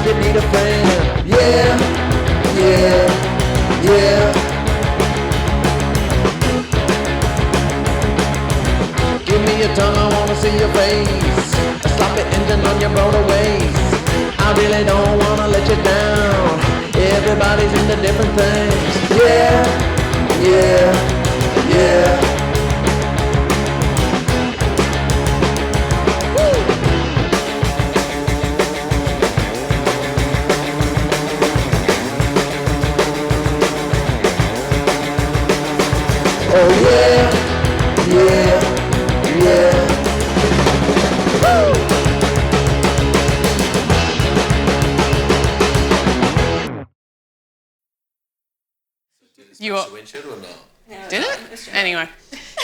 you need a friend. Yeah, yeah, yeah. Give me your tongue, I wanna see your face. A sloppy engine on your broader waist. I really don't wanna let you down. Everybody's into different things. Yeah, yeah, yeah. Oh yeah, yeah, yeah. You are, Windshield or not? did it? Anyway,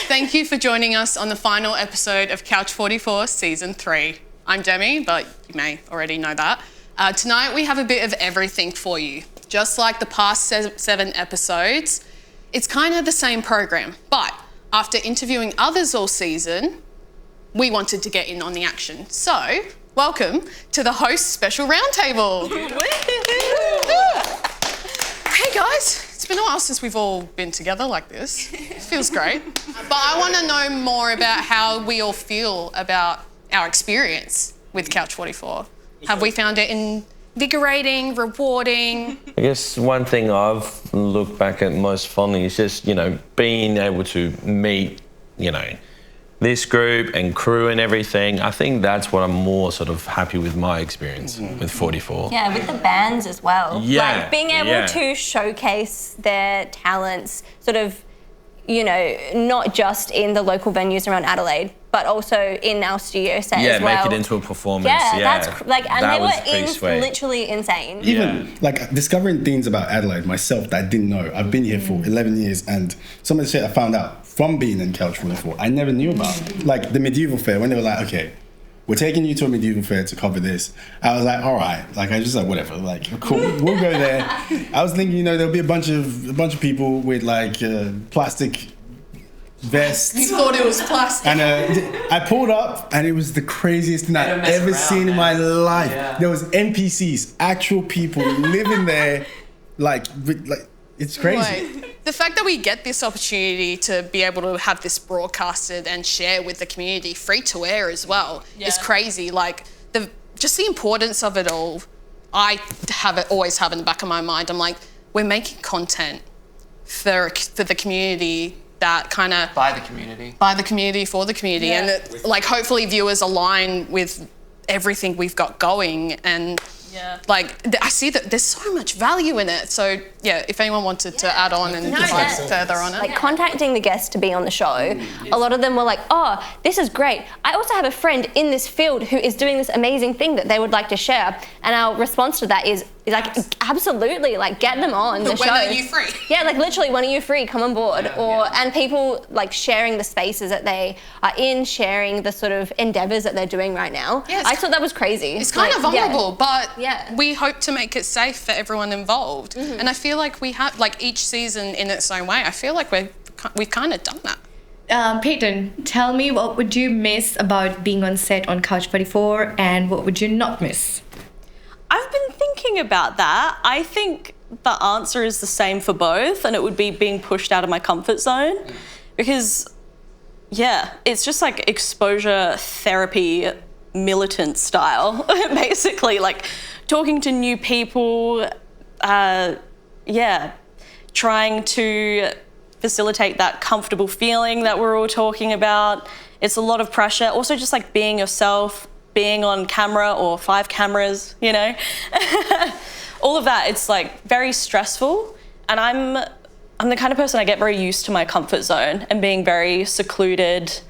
thank you for joining us on the final episode of Couch 44 Season 3. I'm Demi, but you may already know that. Tonight we have a bit of everything for you. Just like the past 7 episodes, it's kind of the same program, but after interviewing others all season, we wanted to get in on the action. So, welcome to the host special roundtable. Hey guys, it's been a while since we've all been together like this. It feels great. But I want to know more about how we all feel about our experience with Couch 44. Have we found it invigorating, rewarding? I guess one thing I've looked back at most fondly is just, being able to meet, this group and crew and everything. I think that's what I'm more sort of happy with my experience with 44. Yeah, with the bands as well. Yeah, like being able to showcase their talents, sort of, not just in the local venues around Adelaide, but also in our studio set as well. Yeah, make it into a performance. Yeah, Yeah, that's and that they was were literally insane. Even discovering things about Adelaide myself that I didn't know. I've been here for 11 years, and some of the shit I found out from being in Couch 44 I never knew about. Like the medieval fair, when they were like, okay, we're taking you to a medieval fair to cover this. I was like, all right, I just whatever, cool, we'll go there. I was thinking, there'll be a bunch of people with plastic vests. You thought it was plastic. And I pulled up, and it was the craziest thing I've ever seen in my life. Yeah. There was NPCs, actual people living there, it's crazy. Right. The fact that we get this opportunity to be able to have this broadcasted and share with the community, free to air as well, is crazy. Just the importance of it all, I always have in the back of my mind. I'm like, we're making content for the community that kind of... By the community, for the community. Yeah. And hopefully viewers align with everything we've got going. And I see that there's so much value in it. So if anyone wanted to add on and further on it. Contacting the guests to be on the show, a lot of them were like, oh, this is great. I also have a friend in this field who is doing this amazing thing that they would like to share. And our response to that is absolutely, get them on the show. When are you free? Yeah, literally, when are you free? Come on board. And people sharing the spaces that they are in, sharing the sort of endeavours that they're doing right now. Yeah, I thought that was crazy. It's kind of vulnerable, but we hope to make it safe for everyone involved. Mm-hmm. And I feel like we have, each season in its own way, I feel like we've kind of done that. Peyton, tell me, what would you miss about being on set on Couch 44, and what would you not miss? I've been thinking about that. I think the answer is the same for both, and it would be being pushed out of my comfort zone. Because, it's just exposure therapy, militant style, basically. Talking to new people, trying to facilitate that comfortable feeling that we're all talking about. It's a lot of pressure. Also just being yourself, being on camera or 5 cameras, all of that, it's very stressful. And I'm the kind of person, I get very used to my comfort zone and being very secluded.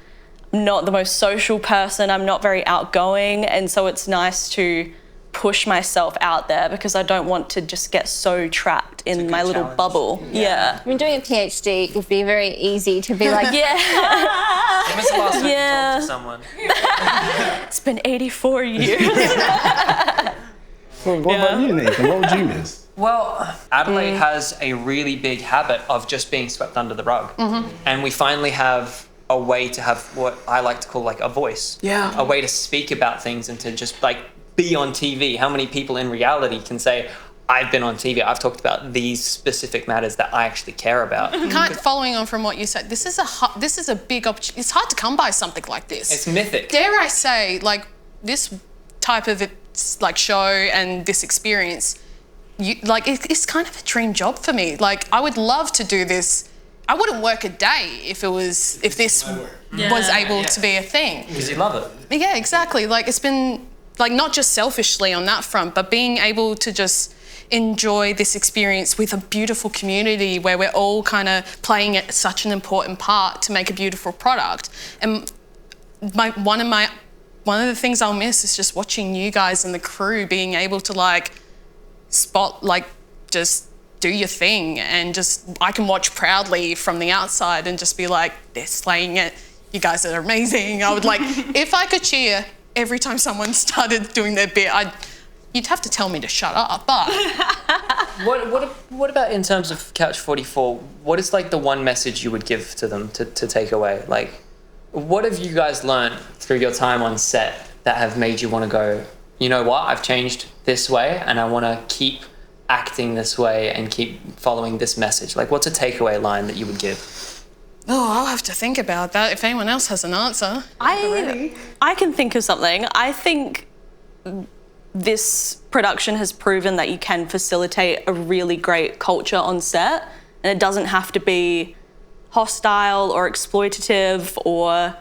I'm not the most social person, I'm not very outgoing. And so it's nice to push myself out there because I don't want to just get so trapped in my little bubble. Yeah. I mean, doing a PhD would be very easy to be like, When was the last time you talked to someone? It's been 84 years. Well, what about you, Nathan? What would you miss? Well, Adelaide has a really big habit of just being swept under the rug. Mm-hmm. And we finally have a way to have what I like to call a voice. Yeah. A way to speak about things and to just be on TV? How many people in reality can say, I've been on TV, I've talked about these specific matters that I actually care about? Following on from what you said, this is a big opportunity. It's hard to come by something like this. It's mythic. Dare I say, like, this type of like show and this experience, it's kind of a dream job for me. Like, I would love to do this. I wouldn't work a day if this was able to be a thing. Because you love it. Yeah, exactly. Like, it's been, like, not just selfishly on that front, but being able to just enjoy this experience with a beautiful community where we're all kind of playing such an important part to make a beautiful product. And one of the things I'll miss is just watching you guys and the crew being able to just do your thing, and just I can watch proudly from the outside and just be like, they're slaying it. You guys are amazing. I would like, if I could cheer every time someone started doing their bit, you'd have to tell me to shut up, but... What about in terms of Couch 44? What is like the one message you would give to them to take away? Like, what have you guys learned through your time on set that have made you want to go, you know what, I've changed this way and I want to keep acting this way and keep following this message? Like, what's a takeaway line that you would give? Oh, I'll have to think about that if anyone else has an answer. I can think of something. I think this production has proven that you can facilitate a really great culture on set, and it doesn't have to be hostile or exploitative or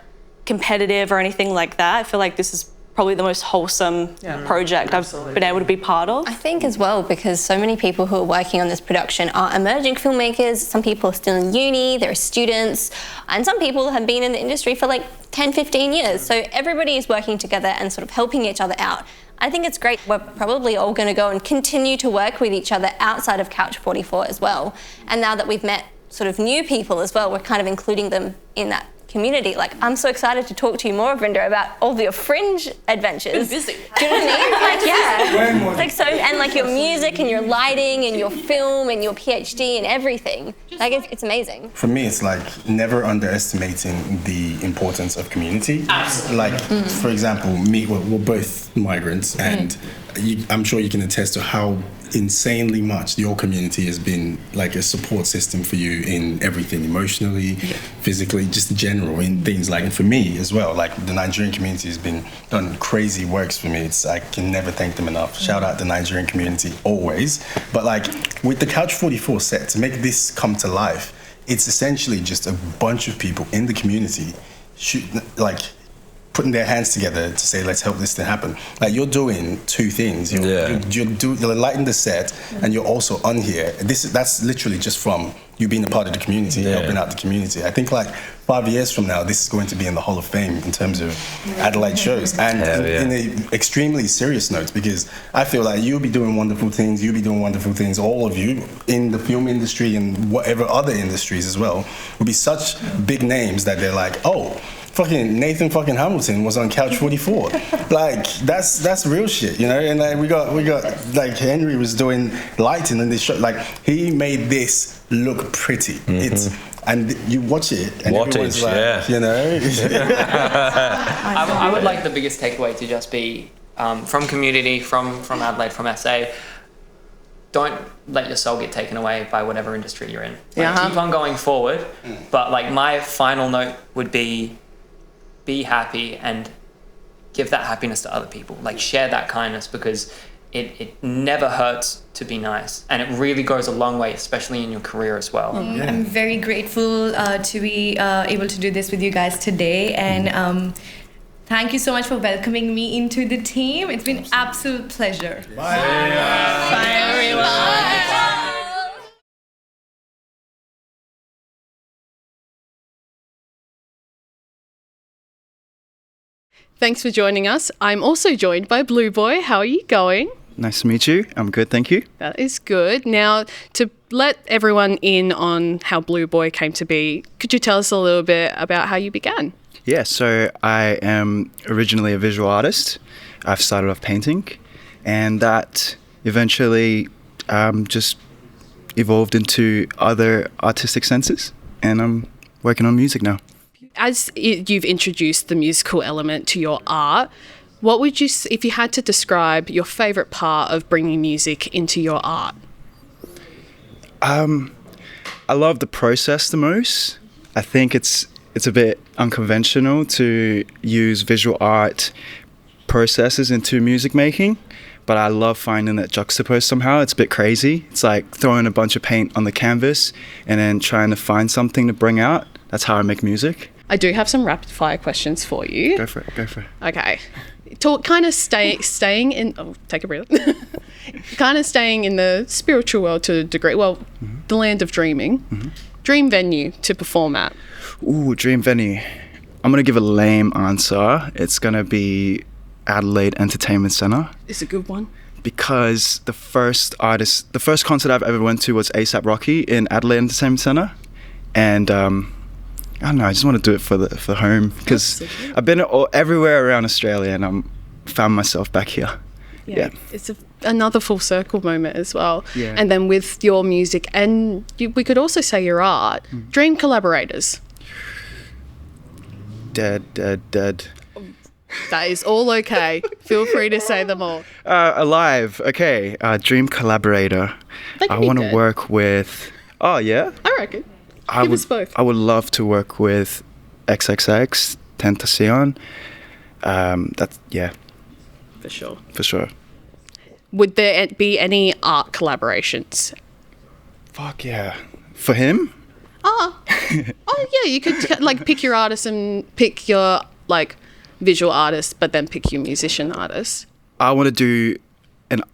competitive or anything like that. I feel like this is probably the most wholesome project I've been able to be part of. I think as well, because so many people who are working on this production are emerging filmmakers. Some people are still in uni, they're students, and some people have been in the industry for like 10, 15 years. So everybody is working together and sort of helping each other out. I think it's great. We're probably all going to go and continue to work with each other outside of Couch 44 as well. And now that we've met sort of new people as well, we're kind of including them in that community. Like, I'm so excited to talk to you more, Vrinder, about all of your fringe adventures. Busy. Do you know what I mean? Like, yeah. Like, so, and like your music and your lighting and your film and your PhD and everything. Like, it's amazing. For me, it's like never underestimating the importance of community. Absolutely. Like, for example, we're both migrants, and I'm sure you can attest to how insanely much your community has been like a support system for you in everything, emotionally, physically, just in general, in things like, and for me as well, like the Nigerian community has been done crazy works for me. I can never thank them enough. Shout out the Nigerian community always. But like with the Couch 44 set, to make this come to life, it's essentially just a bunch of people in the community putting their hands together to say, let's help this thing happen. Like, you're doing two things. You're lighting the set, and you're also on here. That's literally just from you being a part of the community, helping out the community. I think like 5 years from now, this is going to be in the Hall of Fame in terms of Adelaide shows. And in an extremely serious note, because I feel like you'll be doing wonderful things, all of you, in the film industry and whatever other industries as well, will be such big names that they're like, oh, fucking Nathan fucking Hamilton was on Couch 44. Like, that's real shit, you know? And like we got like Henry was doing lighting in this show. Like, he made this look pretty. And you watch it and everyone's like, you know? I would like the biggest takeaway to just be from community, from Adelaide, from SA. Don't let your soul get taken away by whatever industry you're in. Like, keep on going forward. But like, my final note would be happy and give that happiness to other people. Like, share that kindness, because it never hurts to be nice, and it really goes a long way, especially in your career as well. I'm very grateful to be able to do this with you guys today, and thank you so much for welcoming me into the team. It's been an absolute pleasure. Bye. Bye everyone. Thanks for joining us. I'm also joined by Blue Boy. How are you going? Nice to meet you. I'm good, thank you. That is good. Now, to let everyone in on how Blue Boy came to be, could you tell us a little bit about how you began? Yeah, so I am originally a visual artist. I've started off painting, and that eventually just evolved into other artistic senses, and I'm working on music now. As you've introduced the musical element to your art, What would you, if you had to describe your favourite part of bringing music into your art? I love the process the most. I think it's a bit unconventional to use visual art processes into music making, but I love finding that juxtaposed somehow. It's a bit crazy. It's like throwing a bunch of paint on the canvas and then trying to find something to bring out. That's how I make music. I do have some rapid fire questions for you. Go for it. Okay. Kind of staying in. Oh, take a breath. Kind of staying in the spiritual world to a degree. Well, the land of dreaming. Dream venue to perform at. Ooh, dream venue. I'm gonna give a lame answer. It's gonna be Adelaide Entertainment Centre. It's a good one. Because the first concert I've ever went to was A$AP Rocky in Adelaide Entertainment Centre, and I don't know. I just want to do it for home because I've been everywhere around Australia and I'm found myself back here. Yeah. It's another full circle moment as well. Yeah. And then with your music and we could also say your art, dream collaborators. Dead. That is all okay. Feel free to say them all. Alive. Okay. Dream collaborator. I want to work with. Oh yeah. I reckon. Give us both. I would love to work with XXX, Tentacion. For sure. Would there be any art collaborations? Fuck yeah. For him? Oh yeah, you could like pick your artist and pick your like visual artist, but then pick your musician artist. I want to do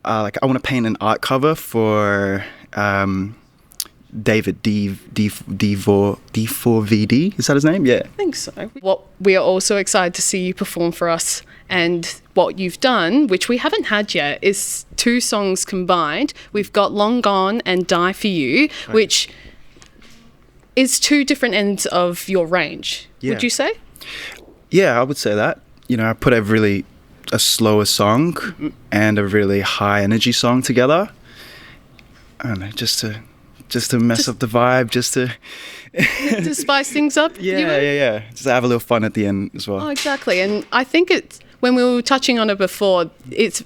I want to paint an art cover for David D4VD. Is that his name? Yeah. I think so. What we are also excited to see you perform for us, and what you've done, which we haven't had yet, is 2 songs combined. We've got Long Gone and Die For You, which is 2 different ends of your range. Yeah. Would you say? Yeah, I would say that. You know, I put a slower song and a really high energy song together. I don't know, just to mess up the vibe, just to spice things up. Yeah. Just have a little fun at the end as well. Oh, exactly. And I think it's when we were touching on it before, it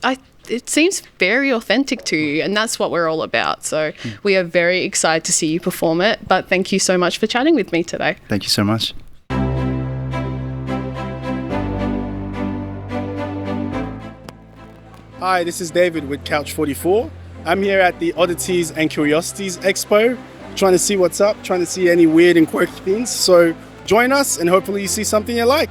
seems very authentic to you, and that's what we're all about. So we are very excited to see you perform it. But thank you so much for chatting with me today. Thank you so much. Hi, this is David with Couch 44. I'm here at the Oddities and Curiosities Expo, trying to see what's up, trying to see any weird and quirky things. So join us and hopefully you see something you like.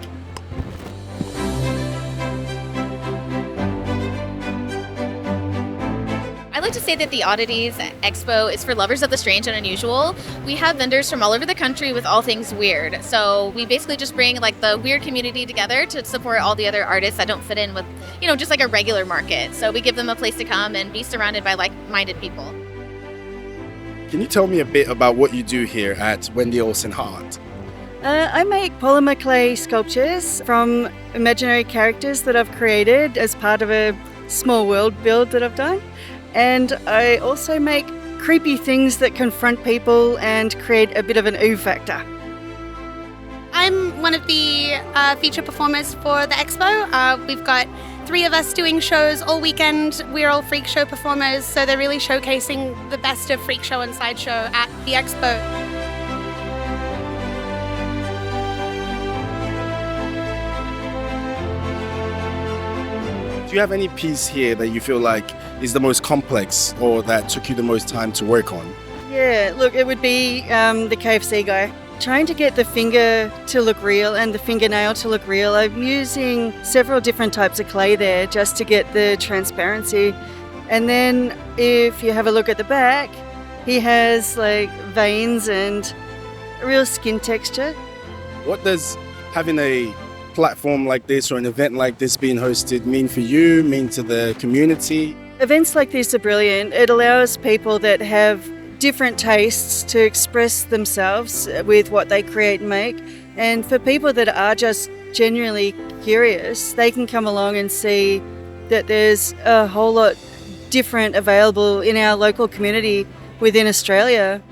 I like to say that the Oddities Expo is for lovers of the strange and unusual. We have vendors from all over the country with all things weird. So we basically just bring like the weird community together to support all the other artists that don't fit in with, just like a regular market. So we give them a place to come and be surrounded by like-minded people. Can you tell me a bit about what you do here at Wendy Olsen Hart? I make polymer clay sculptures from imaginary characters that I've created as part of a small world build that I've done. And I also make creepy things that confront people and create a bit of an ooh factor. I'm one of the feature performers for the expo. We've got 3 of us doing shows all weekend. We're all freak show performers, so they're really showcasing the best of freak show and sideshow at the expo. Do you have any piece here that you feel like is the most complex or that took you the most time to work on? Yeah, look, it would be the KFC guy. Trying to get the finger to look real and the fingernail to look real. I'm using several different types of clay there just to get the transparency. And then if you have a look at the back, he has like veins and a real skin texture. What does having a platform like this or an event like this being hosted mean for you, mean to the community? Events like this are brilliant. It allows people that have different tastes to express themselves with what they create and make. And for people that are just genuinely curious, they can come along and see that there's a whole lot different available in our local community within Australia.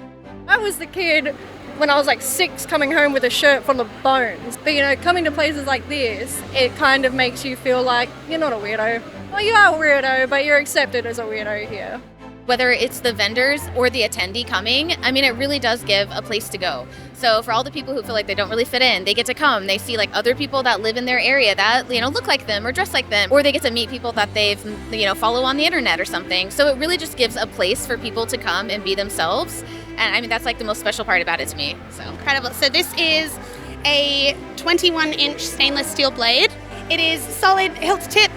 I was the kid when I was like 6 coming home with a shirt full of bones. But you know, coming to places like this, it kind of makes you feel like you're not a weirdo. Well, you are a weirdo, but you're accepted as a weirdo here. Whether it's the vendors or the attendee coming, I mean, it really does give a place to go. So for all the people who feel like they don't really fit in, they get to come. They see like other people that live in their area that, you know, look like them or dress like them, or they get to meet people that they've, you know, follow on the internet or something. So it really just gives a place for people to come and be themselves. And I mean, that's like the most special part about it to me. So Incredible. So this is a 21-inch stainless steel blade. It is solid hilt to tip.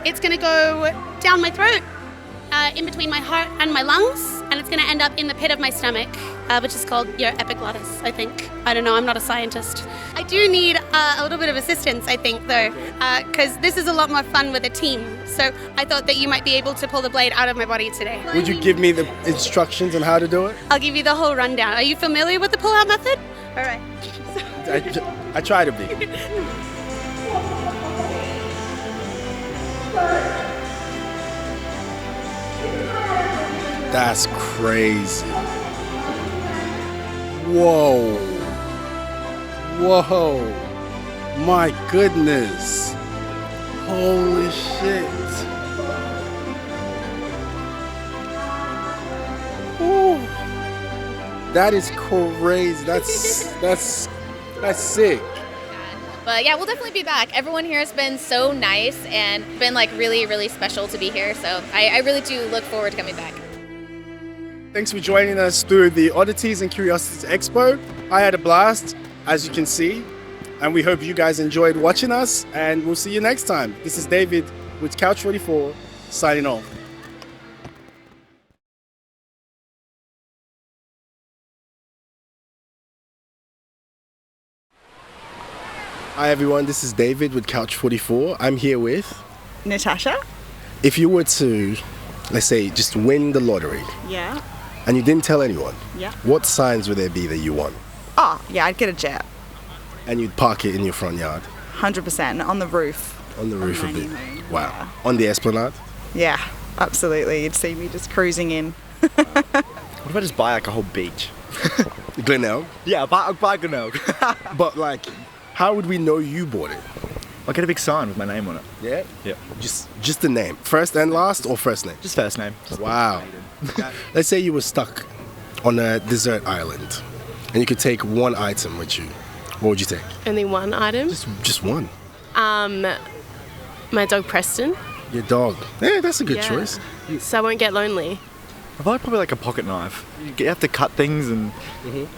It's going to go down my throat, in between my heart and my lungs, and it's going to end up in the pit of my stomach, which is called your epiglottis, I think. I don't know, I'm not a scientist. I do need a little bit of assistance, I think, though, because this is a lot more fun with a team. So I thought that you might be able to pull the blade out of my body today. Would you give me the instructions on how to do it? I'll give you the whole rundown. Are you familiar with the pull-out method? All right. I try to be. That's crazy. Whoa. Whoa. My goodness. Holy shit. Ooh. That is crazy. That's sick. But yeah, we'll definitely be back. Everyone here has been so nice and been like really, really special to be here. So I really do look forward to coming back. Thanks for joining us through the Oddities and Curiosities Expo. I had a blast, as you can see, and we hope you guys enjoyed watching us, and we'll see you next time. This is David with Couch 44, signing off. Hi everyone, this is David with Couch 44. I'm here with Natasha. If you were to, let's say, just win the lottery, Yeah. and you didn't tell anyone, Yeah. what signs would there be that you won? Oh, yeah, I'd get a jet. And you'd park it in your front yard? 100% on the roof. On the roof of it? Wow. On the Esplanade? Yeah, absolutely. You'd see me just cruising in. What if I just buy like a whole beach? Glenelg? Yeah, buy Glenelg. But like, how would we know you bought it? I'll get a big sign with my name on it. Yeah? Yeah. Just the name. First and last, or first name? Just first name. Wow. Let's say you were stuck on a desert island and you could take one item with you. What would you take? Only one item? Just one. My dog Preston. Your dog. Yeah, that's a good Yeah. choice. So I won't get lonely. I thought probably like a pocket knife. You have to cut things and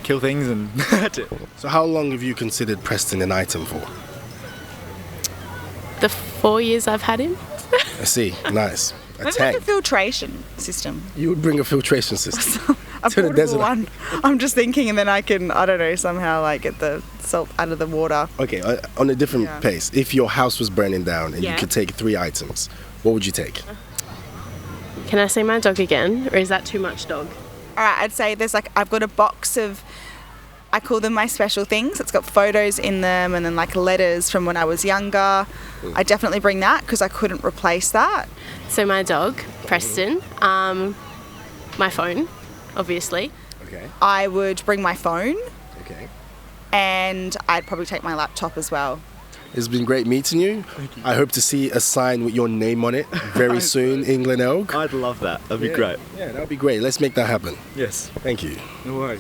kill things and that's it. So how long have you considered Preston an item for? The 4 years I've had him. I see. Nice. A Maybe tank. like a filtration system. You would bring a filtration system A to the portable desert. one. I'm just thinking, and then I can, I don't know, somehow like get the salt out of the water. Okay, on a different Yeah. pace. If your house was burning down and you Yeah. could take 3 items, what would you take? Can I say my dog again, or is that too much dog? All right, I'd say there's like, I've got a box of, I call them my special things. It's got photos in them and then like letters from when I was younger. I definitely bring that because I couldn't replace that. So my dog, Preston, my phone, obviously. Okay. I would bring my phone Okay. and I'd probably take my laptop as well. It's been great meeting you. I hope to see a sign with your name on it very soon in Glenelg. I'd love that. That'd be Yeah. great. Yeah, that would be great. Let's make that happen. Yes. Thank you. No worries.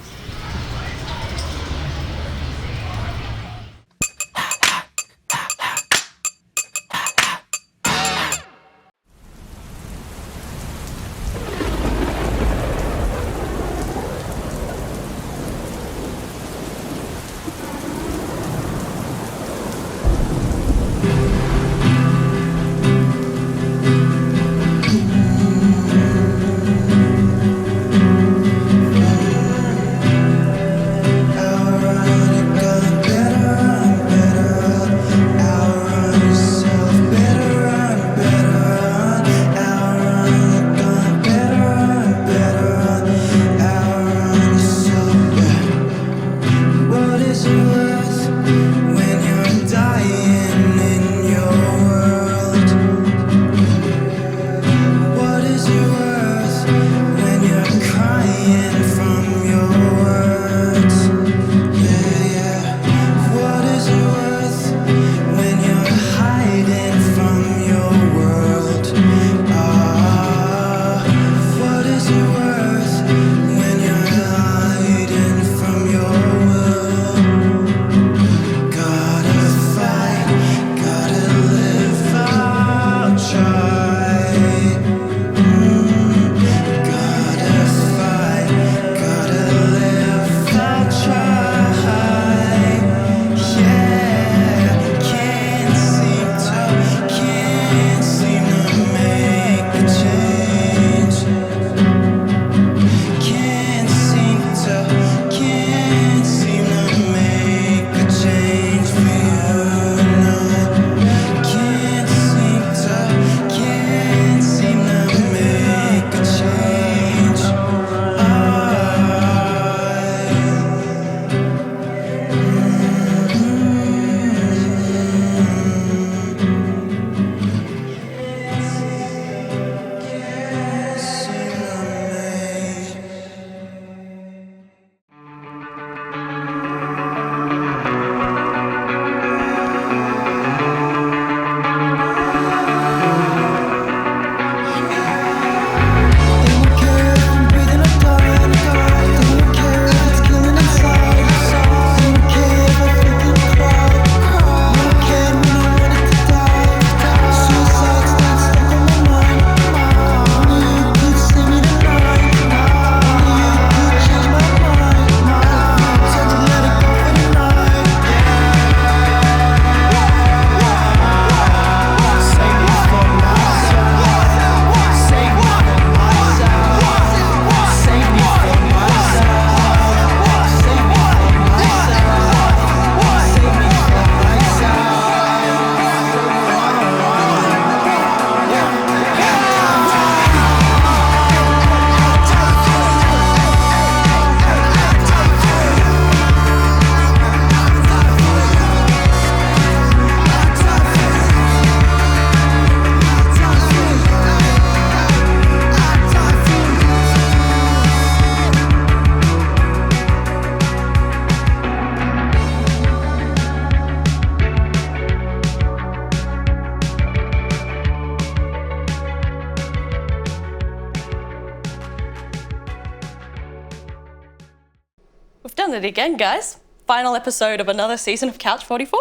done it again, guys. Final episode of another season of Couch 44.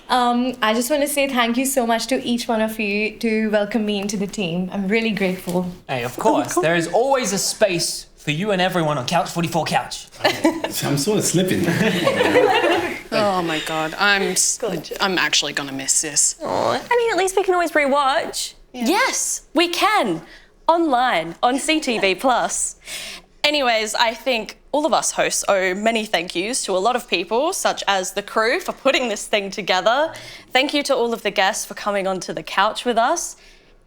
I just want to say thank you so much to each one of you to welcome me into the team. I'm really grateful. Hey, of course. There is always a space for you and everyone on Couch 44 Couch. I'm sort of slipping. Oh my God, I'm actually gonna miss this. I mean, at least we can always rewatch. Yes, we can. Online, on CTV Plus. Anyways, I think all of us hosts owe many thank yous to a lot of people, such as the crew for putting this thing together. Thank you to all of the guests for coming onto the couch with us.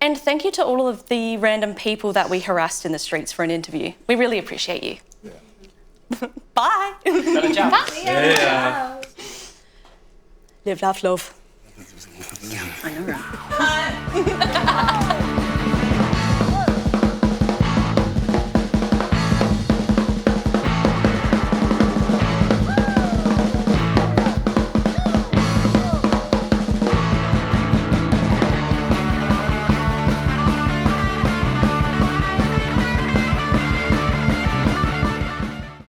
And thank you to all of the random people that we harassed in the streets for an interview. We really appreciate you. Yeah. Bye. Better job. Bye. Yeah. Live, laugh, love. I know, right?